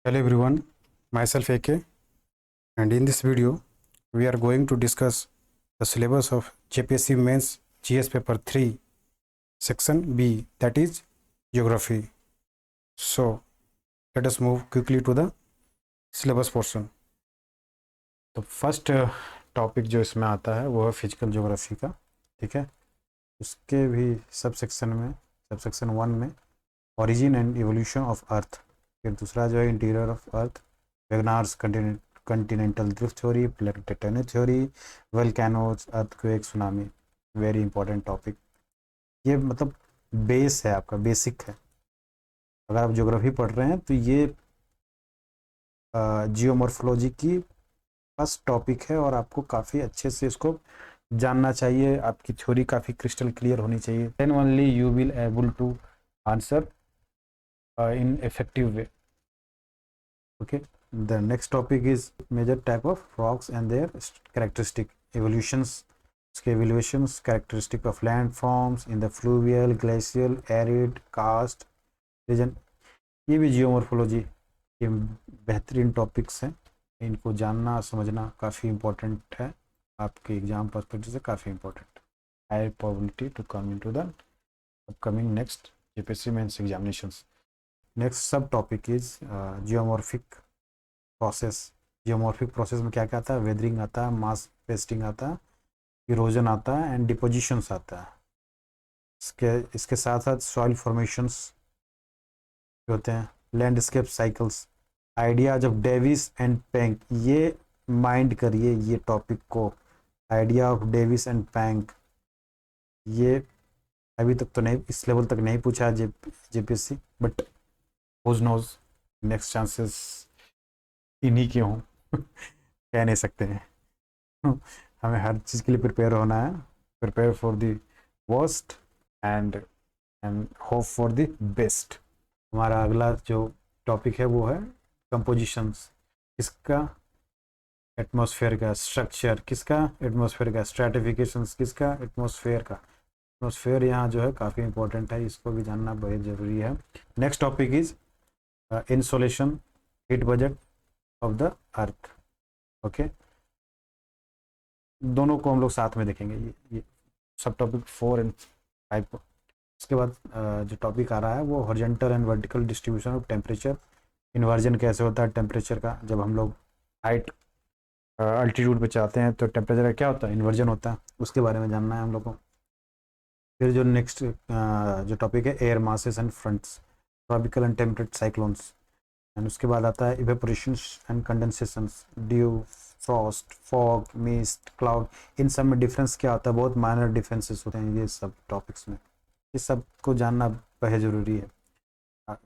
Hello everyone, myself AK, and in this video we are going to discuss the syllabus of JPSC Mains GS paper 3 section B, that is geography. So let us move quickly to the syllabus portion. तो first topic जो इसमें आता है वो है physical geography का, ठीक है। उसके भी सब सेक्शन 1 में origin and evolution of earth, फिर दूसरा जो है interior of earth, Wegener's continental drift theory, plate tectonic theory, volcanoes, earthquake, tsunami. Very important topic, ये मतलब बेस है, आपका बेसिक है। अगर आप ज्योग्राफी पढ़ रहे हैं तो ये जियोमॉर्फोलॉजी की फर्स्ट टॉपिक है और आपको काफ़ी अच्छे से इसको जानना चाहिए। आपकी थ्योरी काफ़ी क्रिस्टल क्लियर होनी चाहिए, then only you will able to answer in effective way. Okay, the next topic is major type of rocks and their characteristic evolutions, evaluations, characteristic of landforms in the fluvial, glacial, arid, karst region। ये भी geomorphology के बेहतरीन topics हैं, इनको जानना समझना काफ़ी important है, आपके एग्जाम पर्सपेक्टिव से काफ़ी important. High probability to come into the upcoming next JPSC mains examinations. Next sub topic is geomorphic process. Geomorphic process में क्या क्या आता है? वेदरिंग आता है, मास पेस्टिंग आता है, इरोजन आता है एंड डिपोजिशंस आता है। इसके साथ साथ सॉइल फॉर्मेशंस होते हैं, landscape cycles, ideas of Davis and Penck. ये माइंड करिए ये टॉपिक को, idea of Davis and Penck. ये अभी तक तो नहीं, इस लेवल तक नहीं पूछा है JPSC, but Who knows, next chances इन्हीं के हों कह नहीं सकते हैं। हमें हर चीज़ के लिए प्रिपेयर होना है, prepare for the worst and hope for the best. हमारा अगला जो टॉपिक है वो है कंपोजिशंस। किसका? एटमॉस्फेयर का। स्ट्रक्चर किसका? एटमॉस्फेयर का। स्ट्रैटिफिकेशंस किसका? एटमॉस्फेयर का। एटमॉस्फेयर यहाँ जो है काफ़ी इंपॉर्टेंट है, इसको भी जानना बहुत ज़रूरी है। Next topic is insolation, heat budget of the earth. Okay, दोनों को हम लोग साथ में देखेंगे, ये सब टॉपिक 4 एंड 5। उसके बाद जो टॉपिक आ रहा है वो horizontal and vertical distribution of temperature. Inversion कैसे होता है टेम्परेचर का? जब हम लोग हाइट अल्टीट्यूड पे चाहते हैं तो टेम्परेचर का क्या होता है? इन्वर्जन होता है, उसके बारे में जानना है हम लोग को। फिर जो नेक्स्ट जो टॉपिक है air masses and fronts, tropical and temperate cyclones. And उसके बाद आता है evaporations and condensations, dew, frost, fog, mist, cloud. इन सब में डिफरेंस क्या होता है? बहुत माइनर डिफरेंसेस होते हैं ये सब टॉपिक्स में, ये सब को जानना बहुत ज़रूरी है।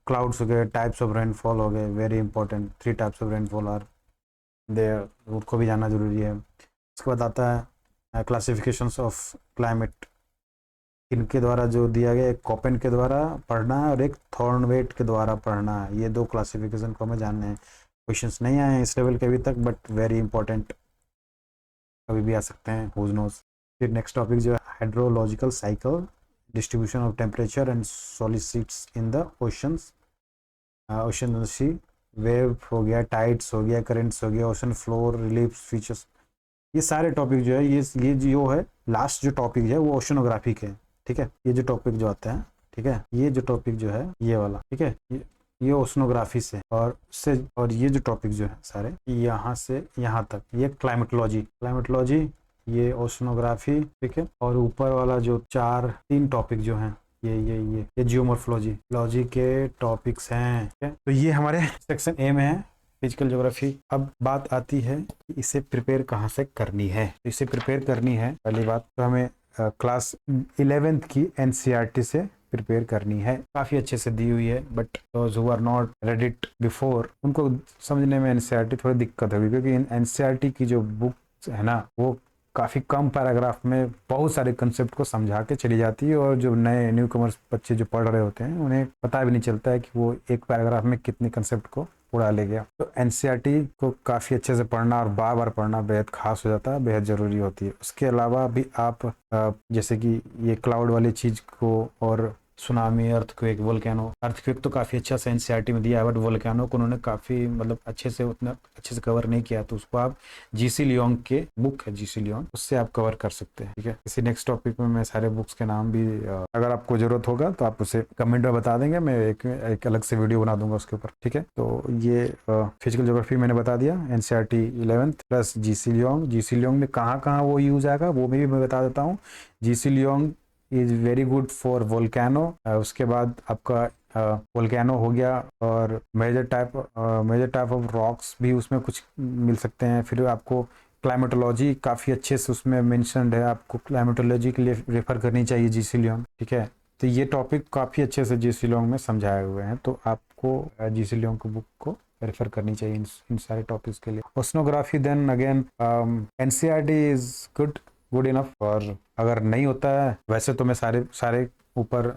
क्लाउड्स हो गए, टाइप्स ऑफ रेनफॉल हो गए, very important. 3 types of rainfall are there, उनको भी जानना ज़रूरी है। उसके बाद आता है क्लासिफिकेशंस ऑफ क्लाइमेट, इनके द्वारा जो दिया गया, एक कॉपेन के द्वारा पढ़ना है और एक थॉर्नवेट के द्वारा पढ़ना है। ये 2 क्लासिफिकेशन को हमें जानने हैं। क्वेश्चंस नहीं आए हैं इस लेवल के अभी तक, बट वेरी इंपॉर्टेंट, कभी भी आ सकते हैं, हु नोज। फिर नेक्स्ट टॉपिक जो है hydrological cycle, distribution of temperature and salinities in the oceans, ocean sea, wave हो गया, टाइड्स हो गया, करेंट्स हो गया, ओशन फ्लोर, रिलीफ फीचर्स। ये सारे टॉपिक जो है, ये जो है लास्ट जो टॉपिक है वो ओशनोग्राफी के, ठीक है। ये जो टॉपिक जो आता है, ठीक है, ये जो टॉपिक जो है ये वाला, ठीक है, ये ओशनोग्राफी से और ये जो टॉपिक जो है सारे यहाँ से यहाँ तक, ये क्लाइमेटोलॉजी, ये ओशनोग्राफी, ठीक है। और ऊपर वाला जो 3 टॉपिक जो हैं ये जियोमॉर्फोलॉजी के टॉपिक्स हैं, ठीक है। तो ये हमारे सेक्शन ए में है, फिजिकल ज्योग्राफी। अब बात आती है कि इसे प्रिपेयर कहाँ से करनी है। तो इसे प्रिपेयर करनी है, पहली बात तो हमें क्लास 11th की NCERT से प्रिपेयर करनी है। काफ़ी अच्छे से दी हुई है, but those who are not read it before, उनको समझने में NCERT थोड़ी दिक्कत होगी, क्योंकि NCERT की जो बुक है ना वो काफ़ी कम पैराग्राफ में बहुत सारे कंसेप्ट को समझा के चली जाती है, और जो नए न्यू कमर्स बच्चे जो पढ़ रहे होते हैं उन्हें पता भी नहीं चलता है कि वो एक पैराग्राफ में कितने कंसेप्ट को उड़ा ले गया। तो NCERT को काफ़ी अच्छे से पढ़ना और बार बार पढ़ना बेहद खास हो जाता है, बेहद ज़रूरी होती है। उसके अलावा भी आप जैसे कि ये क्लाउड वाली चीज़ को और सुनामी, अर्थक्वेक, वोल्केनो। अर्थक्वेक तो काफ़ी अच्छा सा एनसीईआरटी में दिया है, बट वोल्केनो को उन्होंने काफ़ी मतलब अच्छे से, उतना अच्छे से कवर नहीं किया, तो उसको आप जीसी लियोंग के बुक है जीसी लियोंग, उससे आप कवर कर सकते हैं। ठीक है, इसी नेक्स्ट टॉपिक में मैं सारे बुक्स के नाम भी अगर आपको जरूरत होगा तो आप उसे कमेंट में बता देंगे, मैं एक अलग से वीडियो बना दूंगा उसके ऊपर। ठीक है, तो ये फिजिकल ज्योग्राफी मैंने बता दिया, NCERT 11th plus GC Leong. GC Leong में कहाँ कहाँ वो यूज आएगा वो भी मैं बता देता हूँ। GC Leong is very good for volcano. उसके बाद आपका वोल्केनो हो गया, और मेजर टाइप ऑफ रॉक्स भी उसमें कुछ मिल सकते हैं। फिर आपको क्लाइमेटोलॉजी काफ़ी अच्छे से उसमें मेंशन्ड है, आपको क्लाइमेटोलॉजी के लिए रेफर करनी चाहिए जीसी लियोंग। ठीक है, तो ये टॉपिक काफ़ी अच्छे से जीसी लियोंग में समझाए हुए हैं, तो आपको जीसी लियोंग की बुक को रेफर करनी चाहिए इन सारे टॉपिक्स के लिए। Oceanography then again NCERT is good enough. और अगर नहीं होता है, वैसे तो मैं सारे सारे ऊपर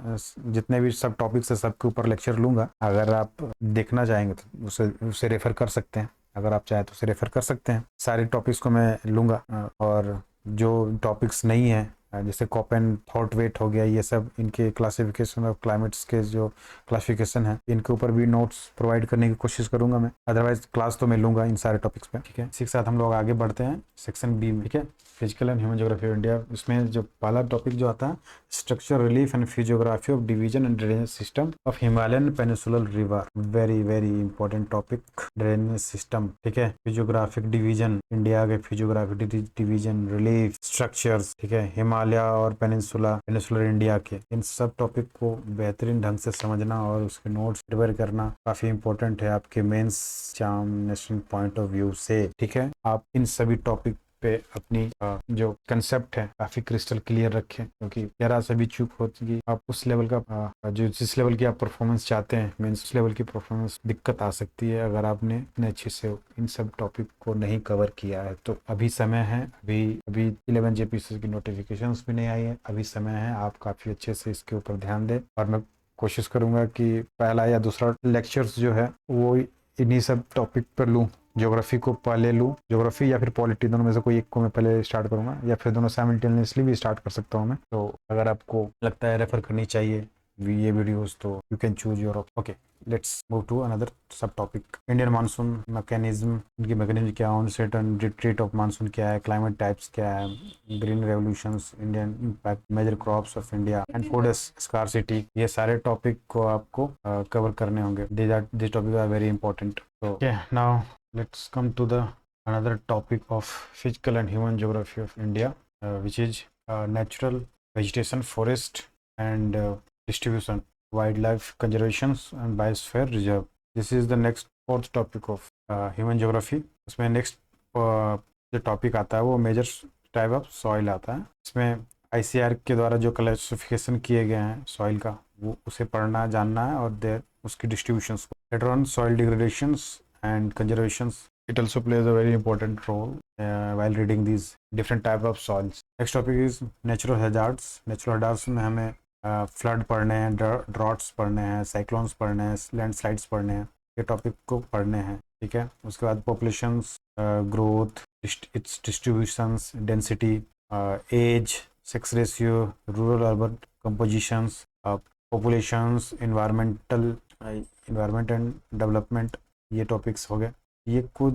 जितने भी सब टॉपिक्स है सबके ऊपर लेक्चर लूंगा। अगर आप देखना चाहेंगे तो उसे रेफर कर सकते हैं, अगर आप चाहें तो उसे रेफर कर सकते हैं। सारे टॉपिक्स को मैं लूंगा, और जो टॉपिक्स नहीं है जैसे कॉपेन थॉट वेट हो गया, ये सब इनके क्लासिफिकेशन ऑफ क्लाइमेट्स के जो क्लासिफिकेशन है, इनके ऊपर भी नोट्स प्रोवाइड करने की कोशिश करूंगा मैं। अदरवाइज क्लास तो मैं लूंगा इन सारे टॉपिक्स पे। ठीक है, इसी के साथ हम लोग आगे बढ़ते हैं सेक्शन बी में। ठीक है, physical and human geography of India. इसमें जो पहला टॉपिक जो आता है, structure, relief and physiography of division and drainage system of Himalayan peninsular river. Very very important topic, drainage system. ठीक है, फिजियोग्राफिक डिवीजन, इंडिया के फिजियोग्राफिक डिवीजन, रिलीफ, स्ट्रक्चर्स। ठीक है, हिमालय और पेनिनसुलर इंडिया के, इन सब टॉपिक को बेहतरीन ढंग से समझना और उसके नोट्स प्रिपेयर करना काफी इंपॉर्टेंट है आपके mains examination point of view से। ठीक है, आप इन सभी टॉपिक पे अपनी जो कंसेप्ट है काफी क्रिस्टल क्लियर रखें, क्योंकि जरा सा भी चूक होती आप उस लेवल का जो जिस लेवल की आप परफॉर्मेंस चाहते हैं, मीन्स उस लेवल की परफॉर्मेंस दिक्कत आ सकती है अगर आपने इतने अच्छे से इन सब टॉपिक को नहीं कवर किया है। तो अभी समय है, अभी अभी 11 जेपीसी की नोटिफिकेशंस भी नहीं आई है, अभी समय है, आप काफी अच्छे से इसके ऊपर ध्यान दें। और मैं कोशिश करूंगा कि पहला या दूसरा लेक्चर्स जो है वो इन्हीं सब टॉपिक पर लूँ। ज्योग्राफी को पहले लूँ, ज्योग्राफी या फिर पॉलिटी, दोनों में से कोई एक को मैं पहले स्टार्ट करूंगा, या फिर दोनों साइमल्टेनियसली भी स्टार्ट कर सकता हूँ मैं। तो अगर आपको लगता है रेफर करनी चाहिए ये वीडियोस, तो you can choose your. Okay, let's move to another sub topic. Indian monsoon mechanism, इनकी मैकेनिज्म क्या है, onset and retreat of monsoon क्या है, क्लाइमेट टाइप्स क्या है, green revolutions, Indian impact, major crops of India and food scarcity. ये सारे topic को आपको कवर करने होंगे। This topic are very important. Okay, now let's come to the another topic of physical and human geography of India, which is natural vegetation, forest and distribution, wildlife conservations and biosphere reserve. This is the next fourth topic of human geography. उसमें next जो topic आता है वो major type of soil आता है। इसमें ICR के द्वारा जो क्लासिफिकेशन किए गए हैं सॉइल का, वो उसे पढ़ना जानना है, और देर उसकी डिस्ट्रीब्यूशंस को। Later on soil डिग्रेडेशंस and conservations, it also plays a very important role while reading these different type of soils. Next topic is natural hazards. Natural hazards में हमें फ्लड पढ़ने हैं, ड्रॉट्स पढ़ने हैं, साइक्लोन्स पढ़ने हैं, लैंडस्लाइड्स पढ़ने हैं, ये टॉपिक को पढ़ने हैं। ठीक है, उसके बाद populations, growth, its distributions, density, age, sex ratio, rural urban compositions, populations, environment and development, ये टॉपिक्स हो गए। ये कुछ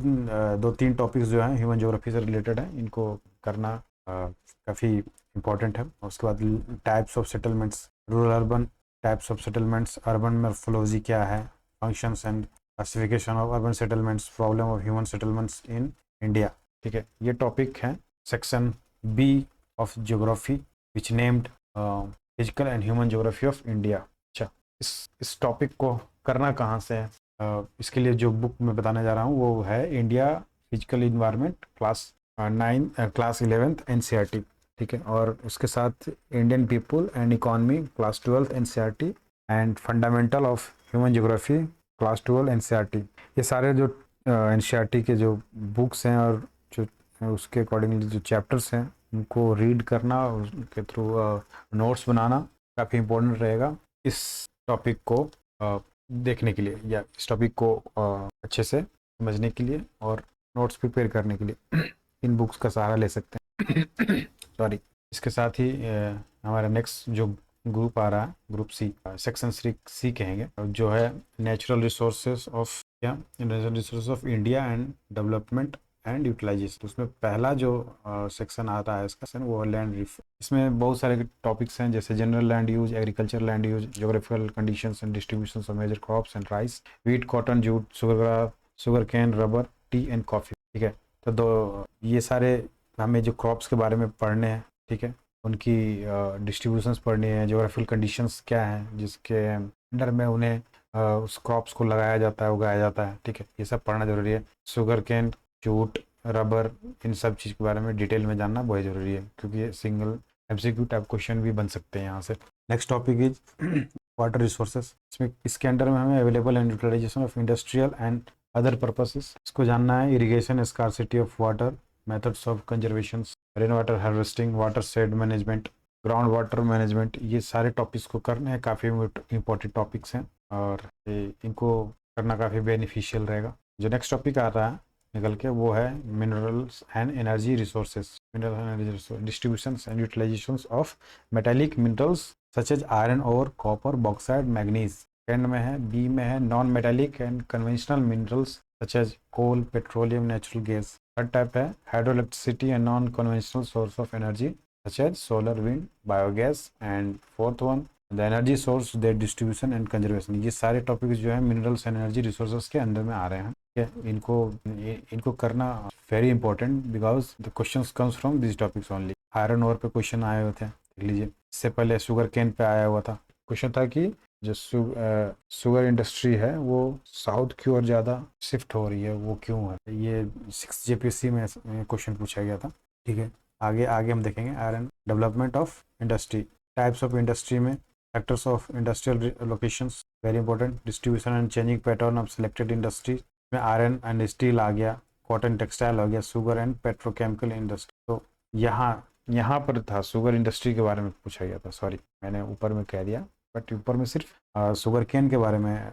2-3 टॉपिक्स जो हैं ह्यूमन ज्योग्राफी से रिलेटेड हैं, इनको करना काफ़ी इम्पोर्टेंट है। उसके बाद types of settlements, rural urban types of settlements, urban morphology क्या है, functions and classification of urban settlements, problem of human settlements in India. ठीक है, ये टॉपिक है section B of geography which named physical and human geography of India. अच्छा, इस topic को करना कहाँ से है? इसके लिए जो बुक मैं बताने जा रहा हूँ वो है India physical environment class 11th NCERT. ठीक है, और उसके साथ Indian people and economy class 12th NCERT and fundamental of human geography class 12 NCERT. ये सारे जो एनसीईआरटी के जो बुक्स हैं और जो उसके अकॉर्डिंगली जो चैप्टर्स हैं उनको रीड करना और उनके थ्रू नोट्स बनाना काफ़ी इम्पोर्टेंट रहेगा इस टॉपिक को देखने के लिए, या इस टॉपिक को अच्छे से समझने के लिए और नोट्स प्रिपेयर करने के लिए इन बुक्स का सहारा ले सकते हैं। सॉरी। इसके साथ ही हमारा नेक्स्ट जो ग्रुप आ रहा है, ग्रुप सी, सेक्शन सी कहेंगे, जो है नेचुरल रिसोर्सेज ऑफ, क्या, natural resources of India and development and utilization. तो उसमें पहला जो सेक्शन आता है इसका सेक्शन, वो लैंड रिफ। इसमें बहुत सारे टॉपिक्स हैं, जैसे general land use, agriculture land use, geographical conditions and distribution of major crops and rice, wheat, cotton, jute, sugar cane, rubber, tea and coffee. ठीक है, तो ये सारे हमें जो क्रॉप्स के बारे में पढ़ने हैं, ठीक है, उनकी डिस्ट्रीब्यूशंस पढ़नी है, ज्योग्राफिकल कंडीशंस क्या हैं जिसके अंडर में उन्हें उस क्रॉप्स को लगाया जाता है, उगाया जाता है। ठीक है, ये सब पढ़ना जरूरी है। शुगर कैन, जूट, रबर, इन सब चीज़ के बारे में डिटेल में जानना बहुत ज़रूरी है, क्योंकि ये सिंगल एमसीक्यू टाइप क्वेश्चन भी बन सकते हैं यहाँ से। Next topic is water resources. इसमें इसके अंडर में हमें available and utilization of industrial and other purposes, इसको जानना है। Irrigation, scarcity of water, methods of conservation, rain water harvesting, water shed management, ground water management, ये सारे टॉपिक्स को करने हैं। काफ़ी इंपॉर्टेंट टॉपिक्स हैं और इनको करना काफ़ी बेनिफिशियल रहेगा। जो नेक्स्ट टॉपिक आ रहा है निकल के, वो है minerals and energy resources, mineral energy resource, distribution and utilization of metallic minerals such as iron और कॉपर, बॉक्साइड, मैग्नीज। सेकेंड में है, बी में है, non metallic and conventional minerals such as coal, petroleum, natural gas. Third type है hydro electricity and non conventional source of energy such as solar, wind, biogas. And fourth one, the energy source, their distribution and conservation. ये सारे topics जो है minerals and energy resources के अंदर में आ रहे हैं। इनको करना very important, because the questions comes from this topics only. Iron ore पे क्वेश्चन आए हुए थे, देख लीजिए। इससे पहले शुगर केन पे आया हुआ था, क्वेश्चन था कि जो शुगर इंडस्ट्री है वो साउथ की ओर ज़्यादा शिफ्ट हो रही है, वो क्यों है। ये 6 जेपीएससी में क्वेश्चन पूछा गया था। ठीक है, आगे आगे हम देखेंगे। Iron, development of industry, types of industry में, factors of industrial locations, very important, distribution and changing pattern of selected industry में आयरन एंड स्टील आ गया, कॉटन टेक्सटाइल हो गया, शुगर एंड पेट्रोकेमिकल इंडस्ट्री। तो यहाँ पर था शुगर इंडस्ट्री के बारे में पूछा गया था, सॉरी मैंने ऊपर में कह दिया, बट ऊपर में सिर्फ शुगर केन के बारे में,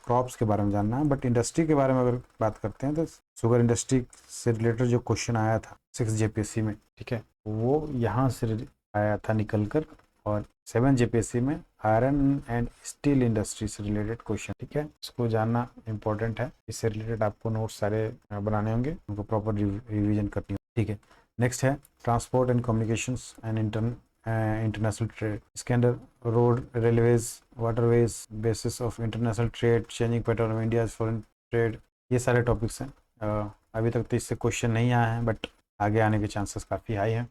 क्रॉप्स के बारे में जानना है। बट इंडस्ट्री के बारे में अगर बात करते हैं तो शुगर इंडस्ट्री से रिलेटेड जो क्वेश्चन आया था 6 जेपीएससी में, ठीक है, वो यहाँ से आया था निकल कर। और 7 जेपीएससी में आयरन एंड स्टील इंडस्ट्री से रिलेटेड क्वेश्चन, ठीक है, इसको जानना इंपॉर्टेंट है। इससे रिलेटेड आपको नोट्स सारे बनाने होंगे, उनको प्रॉपर रिविजन करनी होगी। ठीक है, नेक्स्ट है transport and communications and international trade. इसके अंदर road, railways, waterways, basis of international trade, changing pattern of India foreign trade, ये सारे टॉपिक्स हैं। अभी तक तो इससे क्वेश्चन नहीं आया है, बट आगे आने के चांसेस काफ़ी हाई हैं।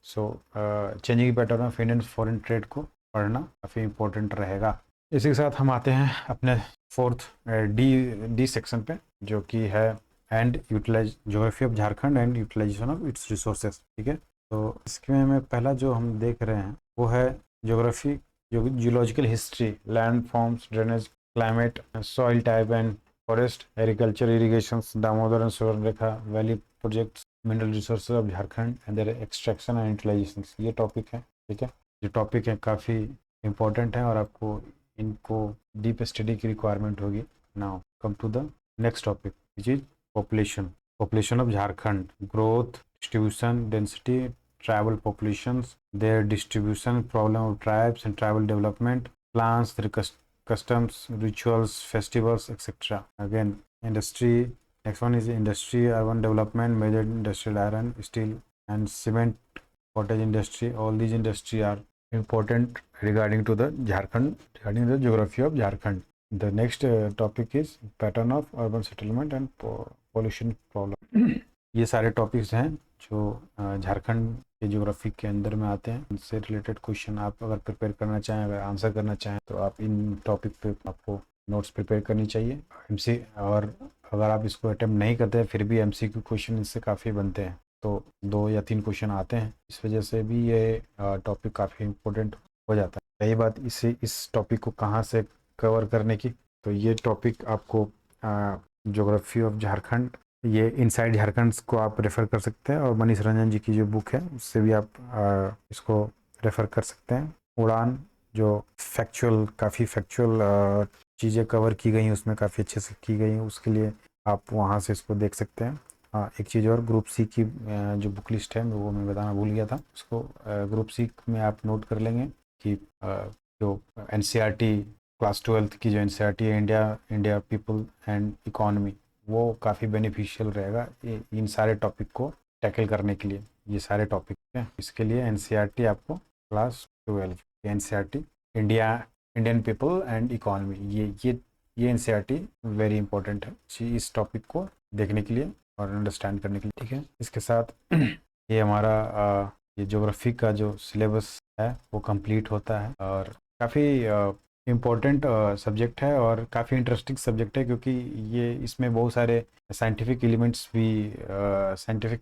So changing pattern of Indian foreign trade को पढ़ना काफ़ी इंपॉर्टेंट रहेगा। इसी के साथ हम आते हैं अपने फोर्थ डी सेक्शन पे, जो कि है and utilize geography of Jharkhand and utilization of its resources. ठीक है, तो इसमें में पहला जो हम देख रहे हैं वो है geography, geological history, land forms, drainage, climate, soil type and forest, agriculture, irrigation, Damodar and Subarnarekha valley projects, mineral resources of Jharkhand and their extraction and utilization, ये टॉपिक है। ठीक है, ये टॉपिक है काफ़ी इंपॉर्टेंट है और आपको इनको डीप स्टडी की रिक्वायरमेंट होगी। Now come to the next topic which is population of Jharkhand, growth, distribution, density, tribal populations, their distribution, problem of tribes and tribal development, plans, their customs, rituals, festivals, etc. Again, industry. Next one is industry, urban development, major industrial iron, steel, and cement, cottage industry. All these industry are important regarding to the Jharkhand, regarding the geography of Jharkhand. The next topic is pattern of urban settlement and pollution problem. ये सारे topics हैं जो झारखंड के geography के अंदर में आते हैं। इनसे रिलेटेड क्वेश्चन आप अगर प्रिपेयर करना चाहें, अगर आंसर करना चाहें, तो आप इन टॉपिक पे आपको नोट्स प्रिपेयर करनी चाहिए एमसी। और अगर आप इसको अटेम्प्ट नहीं करते हैं फिर भी एमसीक्यू क्वेश्चन इससे काफ़ी बनते हैं, तो 2 या 3 क्वेश्चन आते हैं, इस वजह से भी ये टॉपिक काफ़ी इंपॉर्टेंट हो जाता है। यही बात इस टॉपिक को कहाँ से कवर करने की, तो ये टॉपिक आपको ज्योग्राफी ऑफ झारखंड, ये इनसाइड झारखंड को आप रेफ़र कर सकते हैं, और मनीष रंजन जी की जो बुक है उससे भी आप इसको रेफ़र कर सकते हैं। उड़ान, जो काफ़ी फैक्चुअल चीज़ें कवर की गई हैं, उसमें काफ़ी अच्छे से की गई हैं, उसके लिए आप वहाँ से इसको देख सकते हैं। एक चीज़ और, ग्रुप सी की जो बुक लिस्ट है वो मैं बताना भूल गया था, उसको ग्रुप सी में आप नोट कर लेंगे कि जो एनसीईआरटी क्लास 12 की जो एनसीईआरटी है, इंडिया पीपल एंड इकोनॉमी, वो काफ़ी बेनिफिशियल रहेगा इन सारे टॉपिक को टैकल करने के लिए। ये सारे टॉपिक हैं, इसके लिए एनसीईआरटी आपको class 12 NCERT Indian people and economy, ये एनसीईआरटी वेरी इंपॉर्टेंट है इस टॉपिक को देखने के लिए और अंडरस्टैंड करने के लिए। ठीक है, इसके साथ ये हमारा ये ज्योग्राफी का जो सिलेबस है वो कंप्लीट होता है और काफ़ी इम्पोर्टेंट सब्जेक्ट है और काफ़ी इंटरेस्टिंग सब्जेक्ट है, क्योंकि ये इसमें बहुत सारे साइंटिफिक एलिमेंट्स भी साइंटिफिक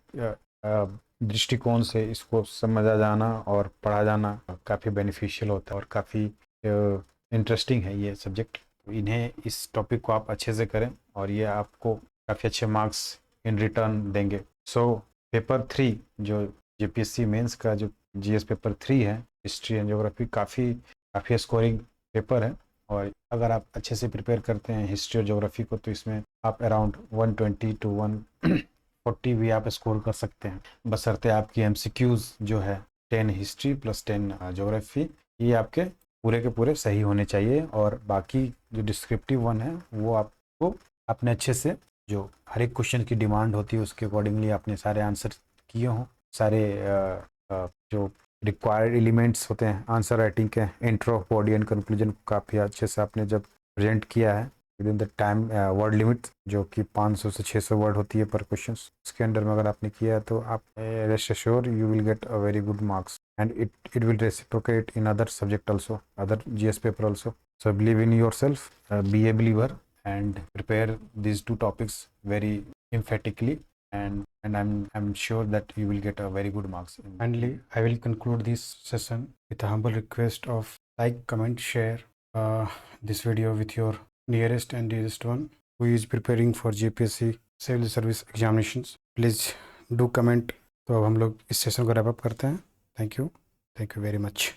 दृष्टिकोण से इसको समझा जाना और पढ़ा जाना काफ़ी बेनिफिशियल होता है और काफ़ी इंटरेस्टिंग है ये सब्जेक्ट। इन्हें इस टॉपिक को आप अच्छे से करें और ये आपको काफ़ी अच्छे मार्क्स इन रिटर्न देंगे। सो पेपर 3 जो जेपीएससी मेंस का जो जीएस पेपर 3 है, हिस्ट्री एंड ज्योग्राफी, काफ़ी स्कोरिंग पेपर है और अगर आप अच्छे से प्रिपेयर करते हैं हिस्ट्री और ज्योग्राफी को तो इसमें आप अराउंड 120 to 140 भी आप स्कोर कर सकते हैं, बशर्ते आपकी एमसीक्यूज जो है 10 हिस्ट्री प्लस 10 ज्योग्राफी, ये आपके पूरे के पूरे सही होने चाहिए और बाकी जो डिस्क्रिप्टिव वन है वो आपको अपने अच्छे से जो हर एक क्वेश्चन की डिमांड होती है उसके अकॉर्डिंगली आपने सारे आंसर किए हों, सारे जो रिक्वायर्ड एलिमेंट्स होते हैं आंसर राइटिंग के, इंट्रो, बॉडी एंड कंक्लूजन को काफ़ी अच्छे से आपने जब प्रेजेंट किया है with in the time word limit जो कि 500 से 600 वर्ड होती है पर क्वेश्चन, उसके अंडर में अगर आपने किया है तो आप rest assure you will get a very good marks and it will reciprocate in other subject also, other GS paper also. So believe in your self, be a believer and prepare these two topics very emphatically and I'm sure that you will get a very good marks. Finally, I will conclude this session with a humble request of like, comment, share this video with your nearest and dearest one who is preparing for JPSC Civil Service examinations. Please do comment. तो अब हम लोग इस session को wrap up करते हैं। Thank you very much.